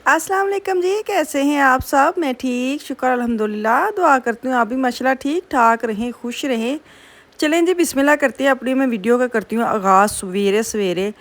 अस्सलाम वालेकुम जी, कैसे हैं आप सब? मैं ठीक, शुक्र अल्हम्दुलिल्लाह। दुआ करती हूँ आप भी माशाल्लाह ठीक ठाक रहें, खुश रहें। चलें जी, बिस्मिल्लाह करते हैं। अपनी मैं वीडियो का करती हूँ आगाज़ सवेरे सवेरे।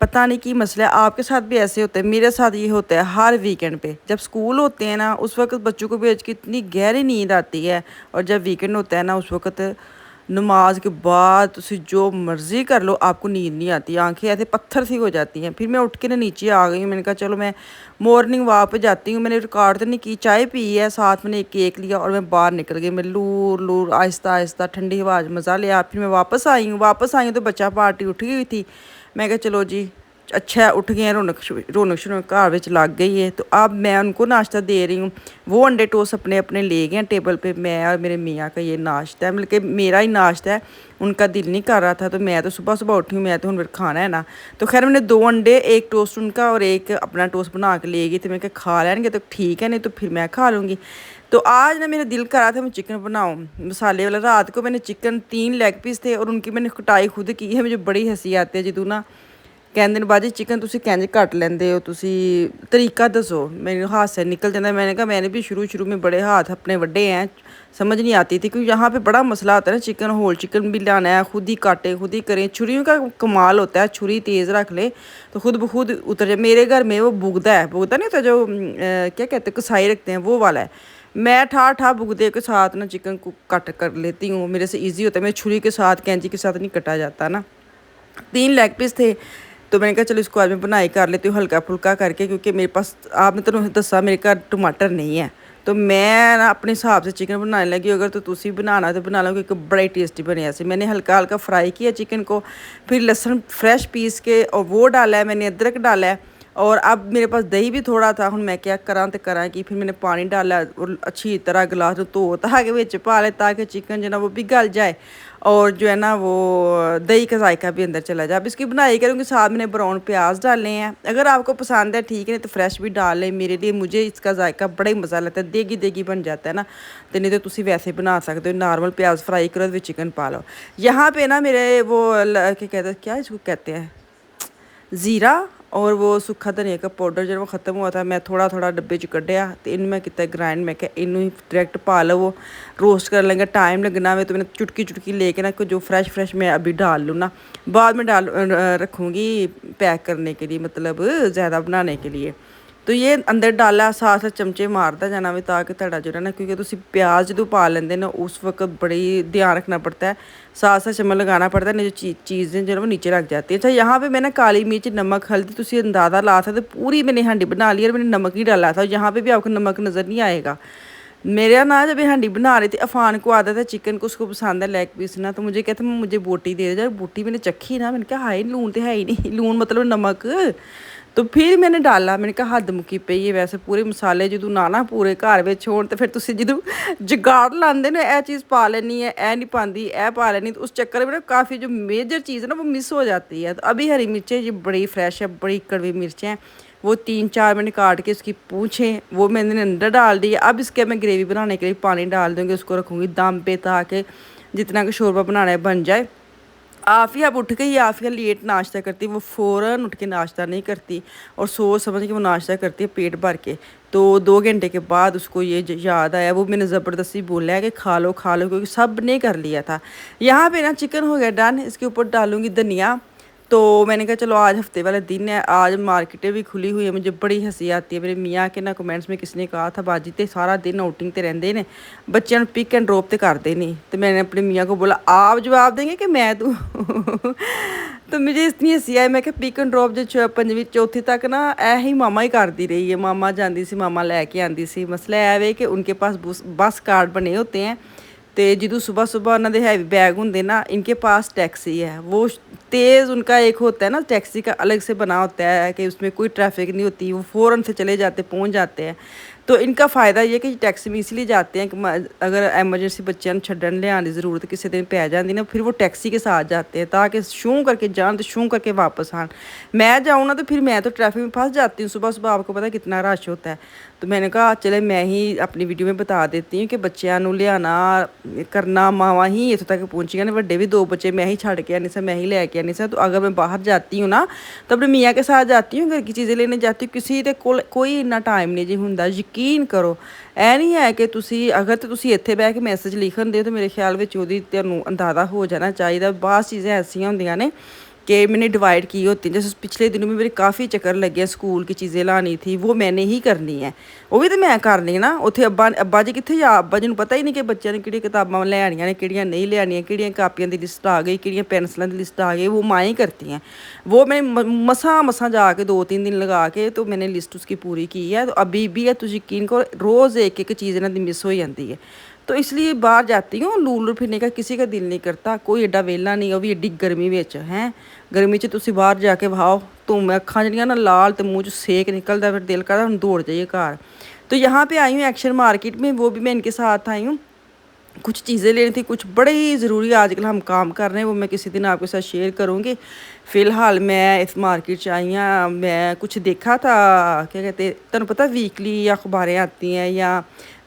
पता नहीं की मसला है, आपके साथ भी ऐसे होता है, मेरे साथ ये होता है हर वीकेंड पे। जब स्कूल होते हैं ना, उस वक्त बच्चों को भेज के इतनी गहरी नींद आती है, और जब वीकेंड होता है ना, उस वक्त नमाज के बाद तुसी जो मर्ज़ी कर लो, आपको नींद नहीं आती, आंखें ऐसे पत्थर सी हो जाती हैं। फिर मैं उठ के ना नीचे आ गई हूँ, मैंने कहा चलो मैं मॉर्निंग वॉक पे जाती हूँ। मैंने रिकॉर्ड तो नहीं की, चाय पी है, साथ मैंने एक केक लिया और मैं बाहर निकल गई। मैं लूर लूर आहिस्ता आहिस्ता ठंडी हवा मज़ा लिया। फिर मैं वापस आई हूँ तो बच्चा पार्टी उठ गई थी। मैं कहा चलो जी, अच्छा उठ गए हैं, रौनक शुनक घर विच लग गई है। तो अब मैं उनको नाश्ता दे रही हूँ। वो अंडे टोस्ट अपने अपने ले गए हैं टेबल पे। मैं और मेरे मियाँ का ये नाश्ता है, बल्कि मेरा ही नाश्ता है, उनका दिल नहीं कर रहा था। तो मैं तो सुबह सुबह उठी हूँ, मैं तो फिर खाना है ना। तो खैर मैंने 2 अंडे, एक टोस्ट उनका और एक अपना टोस्ट बना के ले गई थी। मैं कहा खा लेंगे तो ठीक है, नहीं तो फिर मैं खा लूँगी। तो आज ना मेरा दिल करा था मैं चिकन बनाऊँ मसाले वाला। रात को मैंने चिकन 3 लेग पीस थे और उनकी मैंने कटाई खुद की है। मुझे बड़ी हंसी आती है ਜਦੋਂ ना ਕਹਿੰਦੇ ਨੇ ਬਾਜੀ चिकन ਤੁਸੀਂ ਕਿੰਜ ਕੱਟ ਲੈਂਦੇ हो, ਤੁਸੀਂ तरीका दसो। मेरे हाथ से निकल जाता है। मैंने कहा मैंने भी शुरू में बड़े हाथ अपने बड़े हैं, समझ नहीं आती थी, क्योंकि यहाँ पे बड़ा मसला आता है ना, चिकन होल चिकन भी लाना है, खुद ही काटे खुद ही करें। छुरियों का कमाल होता है, छुरी तेज़ रख ले तो खुद ब खुद उतर जाए। मेरे घर में वो बुगदा नहीं होता जो क्या कहते हैं, कसाई रखते हैं, वो वाला है। मैं ठा बुगदे के साथ ना चिकन को कट कर लेती हूँ, मेरे से ईजी होता है। मेरे छुरी के साथ कैंची के साथ नहीं कटा जाता ना। 3 लेग पीस थे, तो मैंने कहा चलो इसको आज मैं बनाई कर लेती हूँ हल्का फुल्का करके, क्योंकि मेरे पास आपने तो दसा मेरे घर टमाटर नहीं है। तो मैं ना अपने हिसाब से चिकन बनाने लगी। अगर तो तुसी बनाना तो बना लो, क्योंकि बड़ा ही टेस्टी बने ऐसे। मैंने हल्का हल्का फ्राई किया चिकन को, फिर लहसुन फ्रेश पीस के और वो डाला है मैंने, अदरक डाला है। और अब मेरे पास दही भी थोड़ा था, हुण मैं क्या करा तो करा कि फिर मैंने पानी डाला और अच्छी तरह गिलास धो धा के विच पा ले, ताकि चिकन जो ना वो भी गल जाए और जो है ना वो दही का जायका भी अंदर चला जाए। अब इसकी बनाई करूँगी, साथ मैंने ब्राउन प्याज डालने हैं। अगर आपको पसंद है ठीक है, तो फ्रेश भी डाल लें। मेरे लिए मुझे इसका जायका बड़ा ही मज़ा लगता है, देगी देगी बन जाता है ना। तो नहीं तो तुसी वैसे बना सकते हो, नॉर्मल प्याज फ्राई करो तो चिकन पा लो। यहाँ पे ना मेरे वो क्या कहते हैं, क्या इसको कहते हैं, ज़ीरा और वो सुखा धनिया का पाउडर जो वो ख़त्म हुआ था, मैं थोड़ा थोड़ा डब्बे च कढ़िया तो इन मैं कितना ग्राइंड। मैं क्या इनू ही डायरेक्ट पा लवो, रोस्ट कर लेंगे, टाइम लगना है। तो मैंने चुटकी चुटकी लेके ना जो फ्रेश मैं अभी डाल लूँ ना, बाद में रखूँगी पैक करने के लिए, मतलब ज़्यादा बनाने के लिए। तो ये अंदर डाला, साथ चमचे मारता जाना भी, ताकि ਤੁਹਾਡਾ जो है ना, क्योंकि तुसी प्याज जो पा लेंगे ना उस वक्त बड़ी ध्यान रखना पड़ता है, साथ चम्मच लगाना पड़ता है, नहीं जो चीज़ें जो है वो नीचे रख जाती है। अच्छा, यहाँ पे मैंने काली मिर्च नमक हल्दी तुसी अंदाज़ा ला सकते, पूरी मैंने हांडी बना ली और मैंने नमक ही डाला था। यहाँ पे भी आपको नमक नज़र नहीं आएगा। मेरा ना जब हांडी बना रही थी, अफान को आदत है चिकन को, उसको पसंद है लेग पीस ना, तो मुझे कहते मुझे बोटी दे दे। जब बोटी मैंने चखी ना, मैंने कहा हाय लून तो है ही नहीं, लून मतलब नमक। तो फिर मैंने डाला, मैंने कहा हद मुक्की पई है। वैसे पूरे मसाले जो ना पूरे घर में होण तो फिर तुसी जो जुगाड़ लाते ना, यह चीज़ पा लेनी है, यह नहीं पाती, यह पा लेनी। तो उस चक्कर में ना काफ़ी जो मेजर चीज़ है ना वो मिस हो जाती है। तो अभी हरी मिर्चें ये बड़ी फ्रेश है, बड़ी कड़वी मिर्चें हैं, वो 3-4 मैंने काट के उसकी पूँछें वो मैंने अंदर डाल दी है। अब इसके मैं ग्रेवी बनाने के लिए पानी डाल दूँगी, उसको रखूँगी दम पे, ताकि जितना कि शोरबा बनाना है बन जाए। आफिया अब उठ गई, आफिया लेट नाश्ता करती, वो फ़ौरन उठ के नाश्ता नहीं करती और सोच समझ के वो नाश्ता करती है पेट भर के। तो 2 घंटे के बाद उसको ये याद आया, वो मैंने ज़बरदस्ती बोला है कि खा लो, क्योंकि सब ने कर लिया था। यहाँ पे ना चिकन हो गया डन, इसके ऊपर डालूँगी धनिया। तो मैंने कहा चलो आज हफ्ते वाला दिन है, आज मार्केटें भी खुली हुई है। मुझे बड़ी हंसी आती है, मेरे मियाँ के ना कमेंट्स में किसने कहा था बाजी तो सारा दिन आउटिंग ते रहंदे ने, बच्चों पिक एंड ड्रॉप तो करते नहीं। तो मैंने अपने मियाँ को बोला आप जवाब देंगे कि मैं दूँ तो मुझे इतनी हंसी आई। मैं पिक एंड ड्रॉप जो 5वीं चौथी तक ना ही मामा ही करती रही है, मामा जाती सी, मामा लैके आती सी। मसला है कि उनके पास बस कार्ड बने होते हैं, तो जो सुबह सुबह उन्होंने हैवी बैग होंगे ना, इनके पास टैक्सी है, वो तेज़ उनका एक होता है ना, टैक्सी का अलग से बना होता है कि उसमें कोई ट्रैफिक नहीं होती, वो फ़ौरन से चले जाते पहुंच जाते हैं। तो इनका फ़ायदा ये कि टैक्सी में इसलिए जाते हैं कि अगर एमरजेंसी बच्चों छड्डन ले आने की ज़रूरत किसी दिन पै जाती ना, फिर वो टैक्सी के साथ जाते हैं, ताकि शूँ करके जान तो शूँ करके वापस आन। मैं जाऊँ ना तो फिर मैं तो ट्रैफिक में फंस जाती हूँ, सुबह सुबह आपको पता है कितना रश होता है। तो मैंने कहा चले मैं ही अपनी वीडियो में बता देती हूँ कि बच्चों ਨੂੰ ਲਿਆਣਾ करना मावां ही इतों तक पहुँचियां ने। बड़े भी 2 बच्चे मैं ही छड़ के आनी सा, मैं ही लेके आनी सा। तो अगर मैं बाहर जाती हूँ ना तो अपने मियाँ के साथ जाती हूँ, घर की चीज़ें लेने जाती हूँ, किसी ਦੇ ਕੋਲ ਕੋਈ ਇੰਨਾ ਟਾਈਮ ਨਹੀਂ ਜੀ ਹੁੰਦਾ। ਯਕੀਨ ਕਰੋ ਇਹ ਨਹੀਂ ਹੈ ਕਿ ਤੁਸੀਂ ਅਗਰ ਤੇ ਤੁਸੀਂ ਇੱਥੇ ਬਹਿ ਕੇ ਮੈਸੇਜ ਲਿਖਣ ਦੇ ਤਾਂ ਮੇਰੇ ਖਿਆਲ ਵਿੱਚ ਉਹਦੀ ਤੁਹਾਨੂੰ ਅੰਦਾਜ਼ਾ ਹੋ ਜਾਣਾ ਚਾਹੀਦਾ। ਬਾਅਦ ਚੀज़ें ऐसी ਹੁੰਦੀਆਂ ने कि मैंने डिवाइड की होती हैं। जैसे पिछले दिनों में मेरे काफ़ी चक्कर लगे, स्कूल की चीज़ें लानी थी, वो मैंने ही करनी है, वो भी तो मैं करनी ना। उत्थे अब्बा जी कितने जा, अब्बा जी पता ही नहीं कि बच्चों ने किहड़ी किताबां लैनियां ने, किहड़ियां नहीं लैनियां, किहड़ियां कापियां की लिस्ट आ गई, किहड़ियां पेंसिलों की लिस्ट आ गई, वो माँ ही करती हैं। वो मैं मसा जाके 2-3 दिन लगा के तो मैंने लिस्ट उसकी पूरी की है। तो अभी भी है, तुम यकीन करो रोज़ एक एक चीज़ इन्हों की मिस हो जाती है। तो इसलिए बाहर जाती हूँ, लूल फिरने का किसी का दिल नहीं करता, कोई एडा वेला नहीं, वो भी एड्डी गर्मी में हैं। गर्मी च तुसी बाहर जाके वाओ धुम्म, अक्खां जड़ियां ना लाल, तो मूँह च सेक निकलता, फिर दिल करता हम दौड़ जाइए घर। तो यहाँ पे आई हूँ एक्शन मार्केट में, वो भी मैं इनके साथ आई हूँ। कुछ चीज़ें लेनी थी, कुछ बड़े ही ज़रूरी आजकल हम काम कर रहे हैं, वो मैं किसी दिन आपके साथ शेयर करूँगी। फ़िलहाल मैं इस मार्केट से आई हूँ। मैं कुछ देखा था, क्या कहते हैं, तुम पता वीकली या अखबारें आती हैं या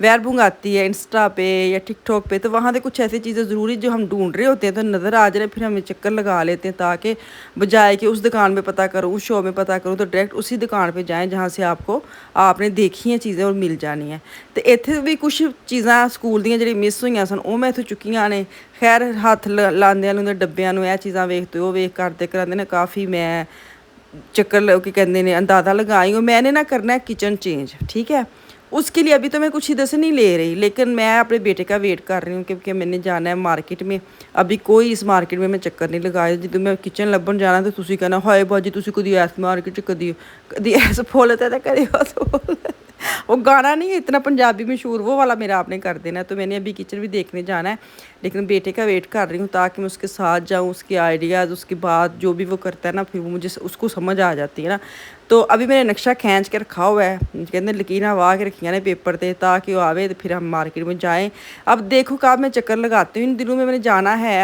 वेयरबुंग आती है इंस्टा पे या टिकटॉक पे, तो वहाँ से कुछ ऐसी चीज़ें ज़रूरी जो हम ढूंढ रहे होते हैं तो नज़र आ जाए, फिर हमें चक्कर लगा लेते हैं, ताकि बजाय कि उस दुकान पे पता करूँ, उस शो में पता करूँ, तो डायरेक्ट उसी दुकान पे जाएं जहाँ से आपने देखी हैं चीज़ें और मिल जानी है। तो इत्थे भी कुछ चीज़ां स्कूल दियां जिहड़ी मिस हुई सन, वो मैं इत्थों चुक्कियां ने। खैर हत्थ लांदियां लूंदे डब्बियां नूं ये चीज़ां वेख वो वेख करते करांदे ने, काफ़ी मैं चक्कर की कहते हैं अंदाज़ा लगाई हूँ। मैंने ना करना है किचन चेंज, ठीक है। उसके लिए अभी तो मैं कुछ इधर से नहीं ले रही, लेकिन मैं अपने बेटे का वेट कर रही हूँ क्योंकि मैंने जाना है मार्केट में। अभी कोई इस मार्केट में मैं चक्कर नहीं लगाया। जो मैं किचन लभन जाना तो तुसी कहना हाय बाजी तुसी कदी ऐस मार्केट कदी ऐस बोलते तो कदी उस बोलते। वो गाना नहीं है इतना पंजाबी मशहूर, वो वाला मेरा आपने कर देना है। तो मैंने अभी किचन भी देखने जाना है, लेकिन बेटे का वेट कर रही हूँ ताकि मैं उसके साथ जाऊँ, उसके आइडियाज़, उसके बाद जो भी वो करता है ना, फिर वो मुझे उसको समझ आ जाती है ना। तो अभी मैंने नक्शा खींच के रखा हुआ है, कहते लकीरें वाह के रखियाँ ने पेपर पे ताकि वो आवे तो फिर हम मार्केट में जाएँ। अब देखो कब मैं चक्कर लगाती हूँ। इन दिनों में मैंने जाना है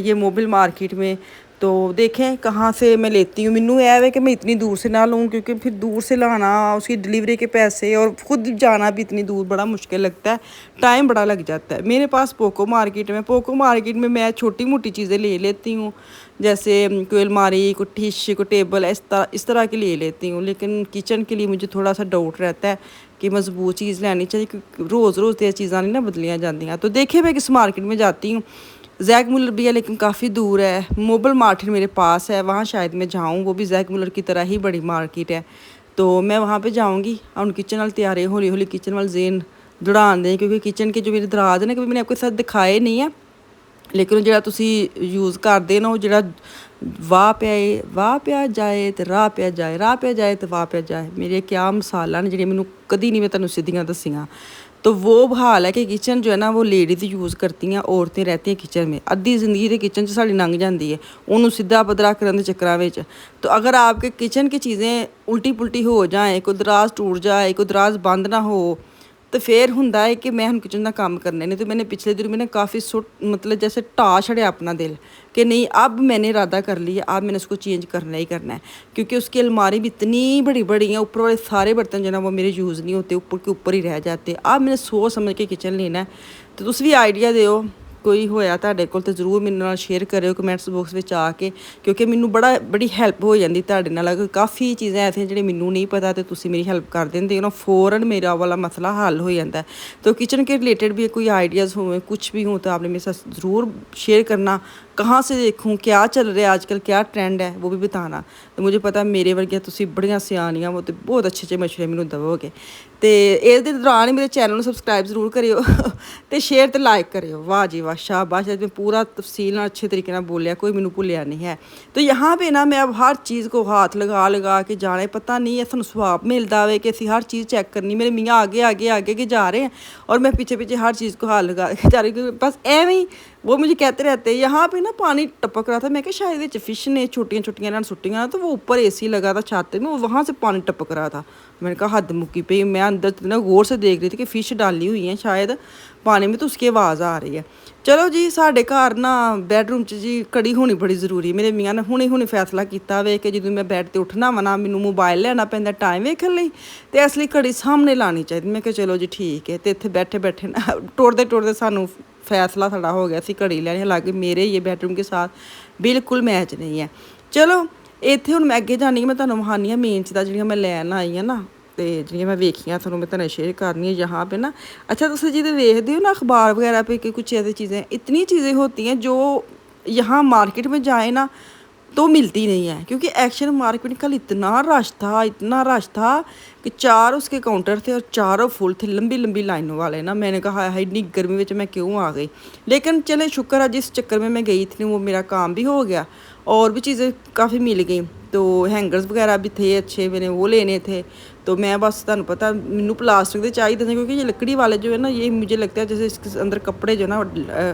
ये मोबिल मार्केट में, तो देखें कहाँ से मैं लेती हूँ। मैनू यह है कि मैं इतनी दूर से ना लूँ, क्योंकि फिर दूर से लाना, उसकी डिलीवरी के पैसे और ख़ुद जाना भी इतनी दूर बड़ा मुश्किल लगता है, टाइम बड़ा लग जाता है। मेरे पास पोको मार्केट में मैं छोटी मोटी चीज़ें ले लेती हूँ, जैसे कोई अलमारी, कोई डिश, कोई टेबल, इस तरह की ले लेती हूँ। लेकिन किचन के लिए मुझे थोड़ा सा डाउट रहता है कि मजबूत चीज़ लेनी चाहिए, क्योंकि रोज़ रोज़ ये चीज़ें नहीं ना बदलियाँ जाती। तो देखिए मैं किस मार्केट में जाती हूँ। जैक मुलर भी है लेकिन काफ़ी दूर है। मोबिल मार्केट मेरे पास है, वहाँ शायद मैं जाऊँ, वो भी जैक मुलर की तरह ही बड़ी मार्केट है। तो मैं वहाँ पे जाऊँगी। हम किचन वाल तैयार है, हौली हौली किचन वाल जेन दौड़ान दें, क्योंकि किचन के जो मेरे दराज है ना, कभी मैंने आपके साथ दिखाए नहीं है, लेकिन जो तुसी यूज़ करते ना, वो जो वाह प्या जाए तो राह प्या जाए, राह प्या जाए तो वाह प्या जाए, मेरे क्या मिसालां ने जिहड़ियां मैनूं कदी नहीं मैं तुहानूं सीधियां दसियां। तो वो हाल है कि किचन जो है ना वो लेडीज़ यूज़ करती हैं, औरतें रहती हैं किचन में, अद्धी ज़िंदगी तो किचन साड़ी लंघ जाती है उन्होंने सीधा पदरा करने के चक्कर में। तो अगर आपके किचन की चीज़ें उल्टी पुल्टी हो जाए, कोई दराज टूट जाए, कोई दराज बंद ना हो, तो फिर होंदा है कि मैं हम किचन का काम करने नहीं। तो मैंने पिछले दिन मैंने काफ़ी मतलब जैसे टा छड़िया अपना दिल कि नहीं, अब मैंने इरादा कर लिया, अब मैंने उसको चेंज करना ही करना है, क्योंकि उसकी अलमारी भी इतनी बड़ी बड़ी है, ऊपर वाले सारे बर्तन जो ना वो मेरे यूज़ नहीं होते, ऊपर के ऊपर ही रह जाते। अब मैंने सोच समझ के किचन लेना है। तो तुम भी आइडिया दो, कोई होया तुहाडे कोल तो जरूर मेरे नाल शेयर करियो कमेंट्स बॉक्स में आके, क्योंकि मैनू बड़ी हैल्प हो जाती तुहाडे नाल। अगर काफ़ी चीज़ें ऐसियां जिहड़ियां मैनू नहीं पता तो तुसीं मेरी हैल्प कर देंदे हो ना, फ़ौरन मेरा वाला मसला हल हो जाता है। तो किचन के रिलेटेड भी कोई आइडियाज़ हो, कुछ भी हो, तो आपने मेरे साथ ज़रूर शेयर करना। कहाँ से देखूँ, क्या चल रहा है आजकल, क्या ट्रेंड है, वो भी बताना। तो मुझे पता मेरे वर्गियां तुसीं बड़ियां सियाणियां वो, तो बहुत अच्छे मशवरे मैनू देवोगे। तो इस दौरान ही मेरे चैनल को सबसक्राइब जरूर करियो तो शेयर तो लाइक करियो। वाह जी वाह, शाबाश, मैं पूरा तफसील अच्छे तरीके से बोलिया, कोई मैनू भुलिया नहीं है। तो यहाँ पे ना मैं अब हर चीज़ को हाथ लगा के जाने, पता नहीं है सानू स्वाब मिलता है कि असी हर चीज़ चेक करनी। मेरे मियाँ आगे आगे आगे के जा रहे हैं और मैं पीछे पीछे हर चीज़ को हाथ लगा के जा रही हूँ। बस एवं ही वो मुझे कहते रहते हैं यहाँ पे ना पानी टपक रहा था। मैं क्या शायद ये फिश ने छोटियाँ छोटियाँ ना सुट्टियाँ ना, तो वो ऊपर एसी लगा था छत में, वो वहाँ से पानी टपक रहा था। मैंने कहा हद मुक्की पे। मैं अंदर ना गौर से देख रही थी कि फ़िश डाली हुई हैं शायद पानी में, तो उसकी आवाज़ आ रही है। चलो जी, साढ़े घर ना बैडरूम च जी कड़ी होनी बड़ी ਜ਼ਰੂਰੀ। ਮੇਰੇ ਮੀਆਂ ਨੇ ਹੁਣੇ ਫੈਸਲਾ ਕੀਤਾ ਵੇ ਕਿ ਜਦੋਂ ਮੈਂ ਬੈੱਡ ਤੇ ਉੱਠਣਾ ਵਾ ਨਾ, ਮੈਨੂੰ ਮੋਬਾਈਲ ਲੈਣਾ ਪੈਂਦਾ ਟਾਈਮ ਵੇਖਣ ਲਈ, ਤੇ ਇਸ ਲਈ ਘੜੀ ਸਾਹਮਣੇ ਲਾਣੀ ਚਾਹੀਦੀ। ਮੈਂ ਕਿਹਾ ਚਲੋ ਜੀ ਠੀਕ ਹੈ। ਤੇ ਇੱਥੇ ਬੈਠੇ ਬੈਠੇ ਨਾ ਟੁਰਦੇ ਸਾਨੂੰ फैसला साड़ा हो गया सी घड़ी लैनी। हालांकि मेरे ये बेडरूम के साथ बिल्कुल मैच नहीं है। चलो इत्थे हुण मैं अगे जानी, मैं तुहानूं विखानी आ मेन चीज़ां जिहड़ियां मैं लैन आई हां ना, ते जिहड़ियां मैं वेखियां तुहानूं मैं तुहानूं शेयर करनी है यहाँ पे ना। अच्छा तुसीं जिहदे वेखदे हो ना अखबार वगैरह पे कि कुछ ऐसी चीज़ें, इतनी चीज़ें होती हैं जो यहाँ मार्केट में जाए ना तो मिलती नहीं है, क्योंकि एक्शन मार्केट कल इतना रश था कि 4 उसके काउंटर थे और चारों फुल थे, लंबी लंबी लाइनों वाले ना। मैंने कहा है इतनी गर्मी में मैं क्यों आ गई, लेकिन चले शुक्र है जिस चक्कर में मैं गई थी वो मेरा काम भी हो गया और भी चीज़ें काफ़ी मिल गई। तो हैंगर्स वगैरह भी थे अच्छे, मैंने वो लेने थे। तो मैं बस तुहानूं पता मैनू प्लास्टिक के चाहिए थे, क्योंकि ये लकड़ी वाले जो है ना, ये मुझे लगता है जैसे इसके अंदर कपड़े जो ना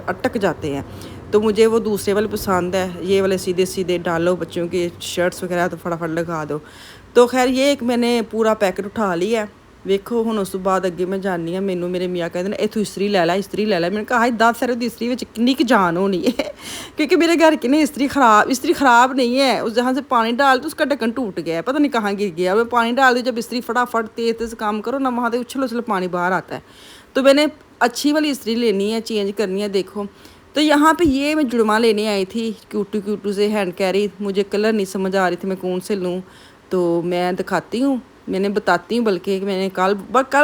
अटक जाते हैं। तो मुझे वो दूसरे वाले पसंद है, ये वाले सीधे सीधे डालो, बच्चों के शर्ट्स वगैरह तो फटाफट लगा दो। तो खैर ये एक मैंने पूरा पैकेट उठा लिया। ਵੇਖੋ ਹੁਣ ਉਸ ਤੋਂ ਬਾਅਦ ਅੱਗੇ ਮੈਂ ਜਾਣੀ ਆ। ਮੈਨੂੰ ਮੇਰੇ ਮੀਆਂ ਕਹਿੰਦੇ ਨੇ ਇਥੋਂ ਇਸਤਰੀ ਲੈ ਲੈ, ਇਸਤਰੀ ਲੈ ਲੈ। मैंने कहा 10 सारे ਦੀ इस्त्री ਵਿੱਚ कितनी की जान होनी है, क्योंकि मेरे घर की ना इस्त्री ख़राब नहीं है। उस जहाँ से पानी डाल तो उसका ढक्कन टूट गया है, पता नहीं कहाँ गिर गया। मैं पानी डाल दी, जब इस्त्री फटाफट तेज़ काम करो ना, वहाँ से उछल उछल पानी बाहर आता है। तो मैंने अच्छी वाली इस्त्री लेनी है, चेंज करनी है। देखो तो यहाँ पे ये मैं जुड़वा लेने आई थी क्यूटू से हैंड कैरी। मुझे कलर नहीं समझ आ रही थी मैं कौन से लूँ, तो मैं दिखाती हूँ, मैंने बताती हूँ, बल्कि मैंने कल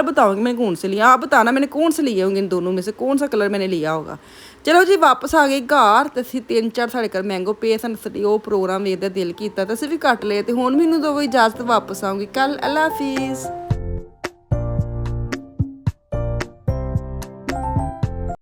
बताऊँगी मैंने कौन से लिया। आप बताना मैंने कौन से लिए होंगे, इन दोनों में से कौन सा कलर मैंने लिया होगा। चलो जी वापस आ गए घर, तो असीं 3-4 साढ़े घर मैंगो पे सन, वो प्रोग्राम वेखदा दिल कीता तो असीं भी कट लए। तो हुण मैनूं दो इजाज़त, वापस आऊँगी कल। अल्लाह हाफिज़।